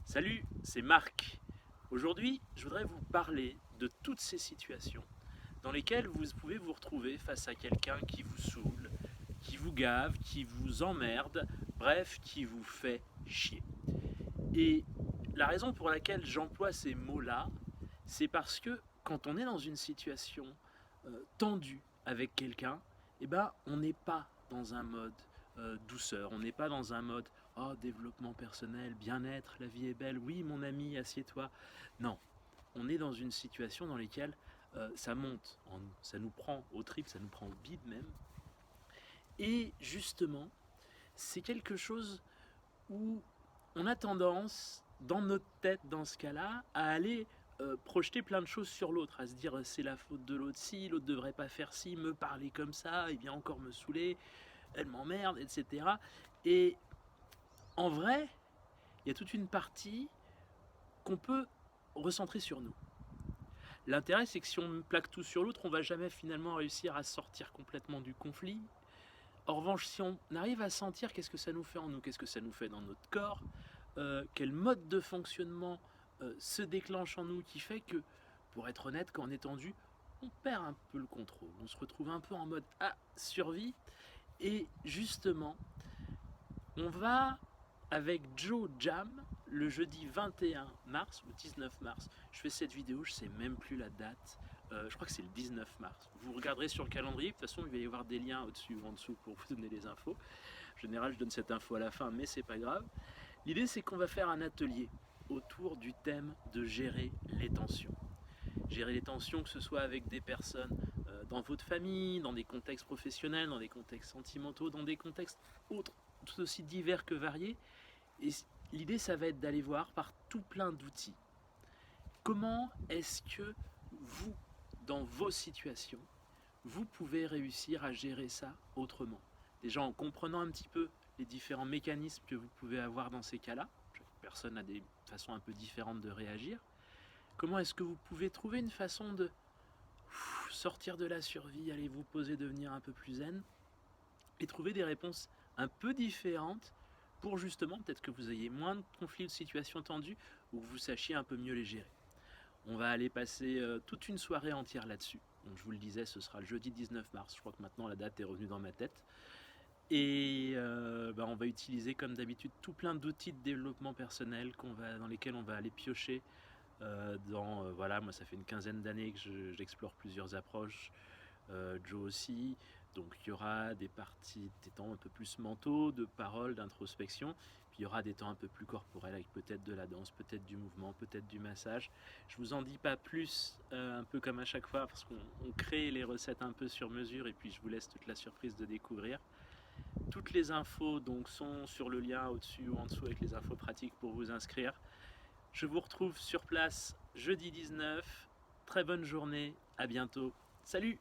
Salut, c'est Marc. Aujourd'hui, je voudrais vous parler de toutes ces situations dans lesquelles vous pouvez vous retrouver face à quelqu'un qui vous saoule, qui vous gave, qui vous emmerde, bref, qui vous fait chier. Et la raison pour laquelle j'emploie ces mots-là, c'est parce que quand on est dans une situation tendue avec quelqu'un, on n'est pas dans un mode douceur, on n'est pas dans un mode oh, développement personnel, bien-être, la vie est belle, oui mon ami, assieds-toi. Non, on est dans une situation dans laquelle ça monte en nous, ça nous prend au trip, ça nous prend au bide même. Et justement, c'est quelque chose où on a tendance, dans notre tête, dans ce cas-là, à aller projeter plein de choses sur l'autre, à se dire c'est la faute de l'autre si, l'autre devrait pas faire ci, me parler comme ça, et bien encore me saouler, elle m'emmerde, etc. Et en vrai, il y a toute une partie qu'on peut recentrer sur nous. L'intérêt, c'est que si on plaque tout sur l'autre, on va jamais finalement réussir à sortir complètement du conflit. En revanche, si on arrive à sentir qu'est-ce que ça nous fait en nous, qu'est-ce que ça nous fait dans notre corps, quel mode de fonctionnement se déclenche en nous qui fait que, pour être honnête, quand on est tendu, on perd un peu le contrôle. On se retrouve un peu en mode survie. Et justement, on va avec Joe Jam le jeudi 21 mars ou 19 mars. Je fais cette vidéo, je sais même plus la date. Je crois que c'est le 19 mars. Vous regarderez sur le calendrier, de toute façon il va y avoir des liens au-dessus ou en dessous pour vous donner les infos. En général je donne cette info à la fin, mais c'est pas grave. L'idée c'est qu'on va faire un atelier autour du thème de gérer les tensions. Gérer les tensions, que ce soit avec des personnes dans votre famille, dans des contextes professionnels, dans des contextes sentimentaux, dans des contextes autres, tout aussi divers que variés. Et l'idée, ça va être d'aller voir par tout plein d'outils. Comment est-ce que vous, dans vos situations, vous pouvez réussir à gérer ça autrement? Déjà en comprenant un petit peu les différents mécanismes que vous pouvez avoir dans ces cas-là. Chaque personne a des façons un peu différentes de réagir. Comment est-ce que vous pouvez trouver une façon de sortir de la survie, aller vous poser, devenir un peu plus zen et trouver des réponses un peu différentes pour justement peut-être que vous ayez moins de conflits, de situations tendues ou que vous sachiez un peu mieux les gérer. On va aller passer toute une soirée entière là-dessus. Donc, je vous le disais, ce sera le jeudi 19 mars. Je crois que maintenant la date est revenue dans ma tête. Et on va utiliser comme d'habitude tout plein d'outils de développement personnel dans lesquels on va aller piocher. Voilà, moi ça fait une quinzaine d'années que j'explore plusieurs approches. Joe aussi. Donc il y aura des parties, des temps un peu plus mentaux, de paroles, d'introspection. Puis il y aura des temps un peu plus corporels avec peut-être de la danse, peut-être du mouvement, peut-être du massage. Je vous en dis pas plus, un peu comme à chaque fois, parce qu'on crée les recettes un peu sur mesure et puis je vous laisse toute la surprise de découvrir. Toutes les infos donc sont sur le lien au-dessus ou en dessous avec les infos pratiques pour vous inscrire. Je vous retrouve sur place jeudi 19. Très bonne journée, à bientôt. Salut!